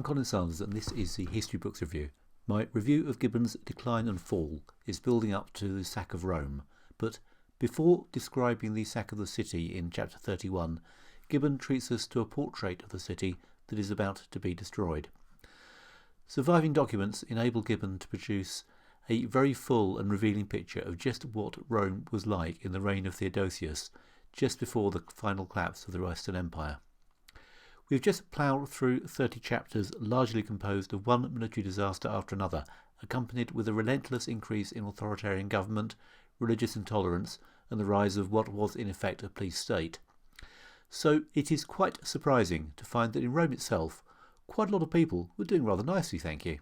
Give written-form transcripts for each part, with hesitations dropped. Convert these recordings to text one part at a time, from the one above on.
Colin Sanders and this is the History Books Review. My review of Gibbon's Decline and Fall is building up to the sack of Rome, but before describing the sack of the city in chapter 31, Gibbon treats us to a portrait of the city that is about to be destroyed. Surviving documents enable Gibbon to produce a very full and revealing picture of just what Rome was like in the reign of Theodosius, just before the final collapse of the Western Empire. We've just ploughed through 30 chapters largely composed of one military disaster after another, accompanied with a relentless increase in authoritarian government, religious intolerance, and the rise of what was in effect a police state. So it is quite surprising to find that in Rome itself, quite a lot of people were doing rather nicely, thank you.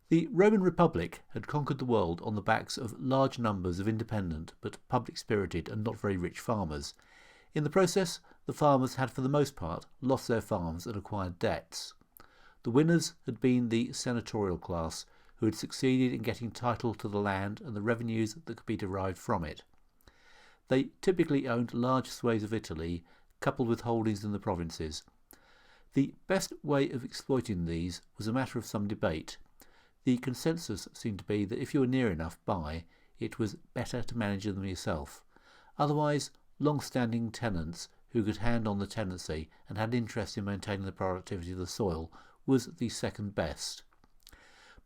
The Roman Republic had conquered the world on the backs of large numbers of independent but public-spirited and not very rich farmers. In the process, the farmers had for the most part lost their farms and acquired debts. The winners had been the senatorial class, who had succeeded in getting title to the land and the revenues that could be derived from it. They typically owned large swathes of Italy, coupled with holdings in the provinces. The best way of exploiting these was a matter of some debate. The consensus seemed to be that if you were near enough by, it was better to manage them yourself. Otherwise, long-standing tenants who could hand on the tenancy and had interest in maintaining the productivity of the soil was the second best.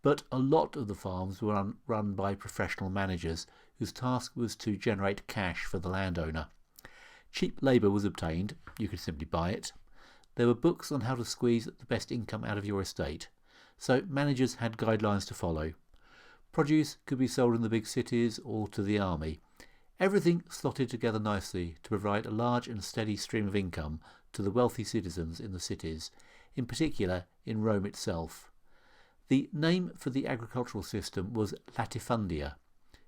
But a lot of the farms were run by professional managers whose task was to generate cash for the landowner. Cheap labour was obtained, you could simply buy it. There were books on how to squeeze the best income out of your estate, so managers had guidelines to follow. Produce could be sold in the big cities or to the army. Everything slotted together nicely to provide a large and steady stream of income to the wealthy citizens in the cities, in particular in Rome itself. The name for the agricultural system was latifundia.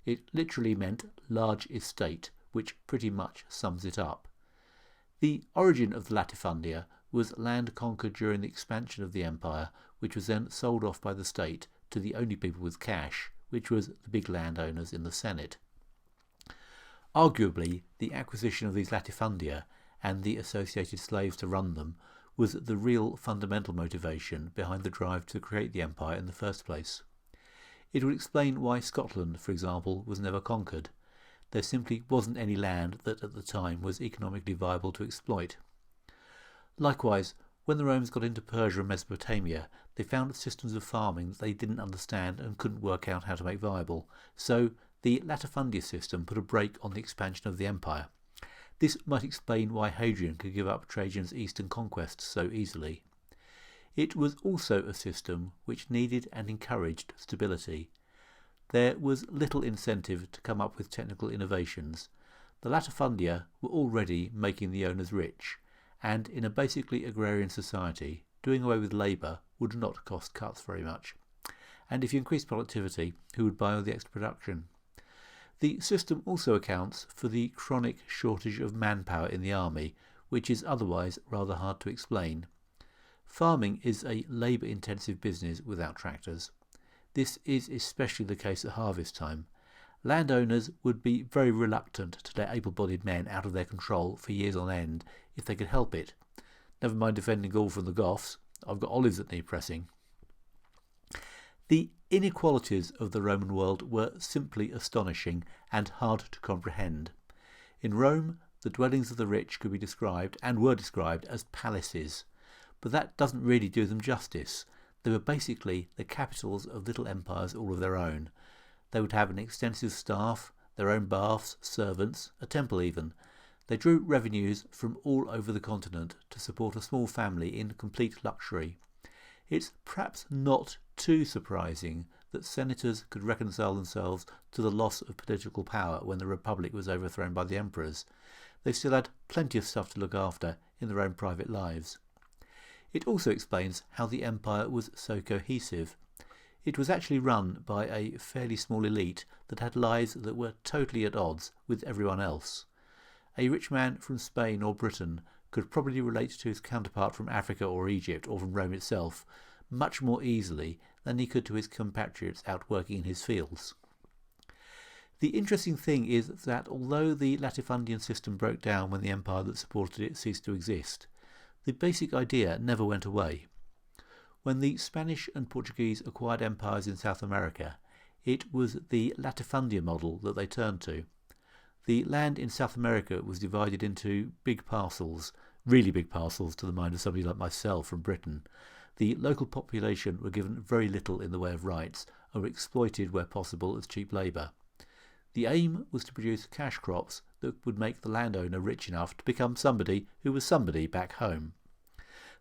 It literally meant large estate, which pretty much sums it up. The origin of the latifundia was land conquered during the expansion of the empire, which was then sold off by the state to the only people with cash, which was the big landowners in the Senate. Arguably, the acquisition of these latifundia and the associated slaves to run them was the real fundamental motivation behind the drive to create the empire in the first place. It would explain why Scotland, for example, was never conquered. There simply wasn't any land that at the time was economically viable to exploit. Likewise, when the Romans got into Persia and Mesopotamia, they found systems of farming that they didn't understand and couldn't work out how to make viable, so the latifundia system put a brake on the expansion of the empire. This might explain why Hadrian could give up Trajan's eastern conquests so easily. It was also a system which needed and encouraged stability. There was little incentive to come up with technical innovations. The latifundia were already making the owners rich, and in a basically agrarian society, doing away with labour would not cost cuts very much. And if you increase productivity, who would buy all the extra production? The system also accounts for the chronic shortage of manpower in the army, which is otherwise rather hard to explain. Farming is a labour-intensive business without tractors. This is especially the case at harvest time. Landowners would be very reluctant to let able-bodied men out of their control for years on end if they could help it. Never mind defending Gaul from the Goths, I've got olives that need pressing. The inequalities of the Roman world were simply astonishing and hard to comprehend. In Rome, the dwellings of the rich could be described, and were described, as palaces, but that doesn't really do them justice. They were basically the capitals of little empires all of their own. They would have an extensive staff, their own baths, servants, a temple even. They drew revenues from all over the continent to support a small family in complete luxury. It's perhaps not too surprising that senators could reconcile themselves to the loss of political power when the Republic was overthrown by the emperors. They still had plenty of stuff to look after in their own private lives. It also explains how the empire was so cohesive. It was actually run by a fairly small elite that had lives that were totally at odds with everyone else. A rich man from Spain or Britain could probably relate to his counterpart from Africa or Egypt or from Rome itself much more easily than he could to his compatriots out working in his fields. The interesting thing is that although the latifundian system broke down when the empire that supported it ceased to exist, the basic idea never went away. When the Spanish and Portuguese acquired empires in South America, it was the latifundia model that they turned to. The land in South America was divided into big parcels, really big parcels to the mind of somebody like myself from Britain. The local population were given very little in the way of rights and were exploited where possible as cheap labour. The aim was to produce cash crops that would make the landowner rich enough to become somebody who was somebody back home.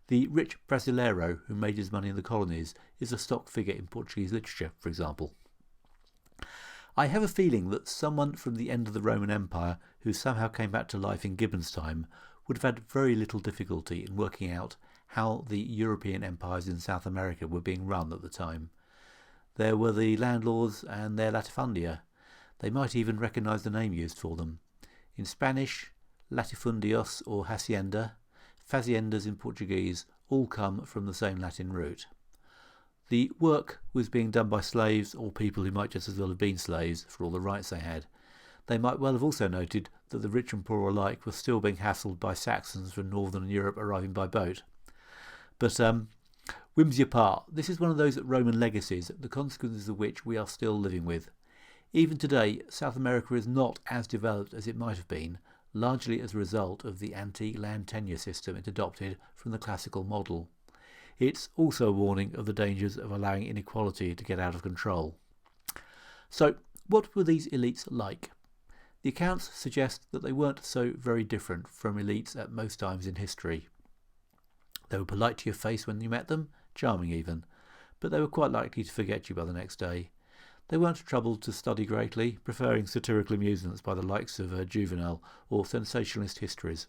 The rich brasileiro who made his money in the colonies is a stock figure in Portuguese literature, for example. I have a feeling that someone from the end of the Roman Empire who somehow came back to life in Gibbon's time would have had very little difficulty in working out how the European empires in South America were being run at the time. There were the landlords and their latifundia. They might even recognise the name used for them. In Spanish, latifundios or hacienda, faziendas in Portuguese all come from the same Latin root. The work was being done by slaves or people who might just as well have been slaves for all the rights they had. They might well have also noted that the rich and poor alike were still being hassled by Saxons from northern Europe arriving by boat. But whimsy apart, this is one of those Roman legacies, the consequences of which we are still living with. Even today, South America is not as developed as it might have been, largely as a result of the anti-land tenure system it adopted from the classical model. It's also a warning of the dangers of allowing inequality to get out of control. So, what were these elites like? The accounts suggest that they weren't so very different from elites at most times in history. They were polite to your face when you met them, charming even, but they were quite likely to forget you by the next day. They weren't troubled to study greatly, preferring satirical amusements by the likes of Juvenal or sensationalist histories.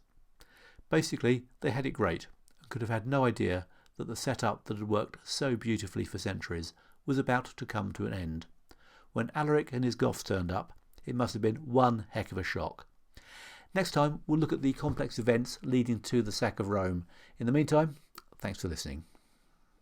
Basically, they had it great, and could have had no idea that the setup that had worked so beautifully for centuries was about to come to an end. When Alaric and his Goths turned up, it must have been one heck of a shock. Next time, we'll look at the complex events leading to the sack of Rome. In the meantime, thanks for listening.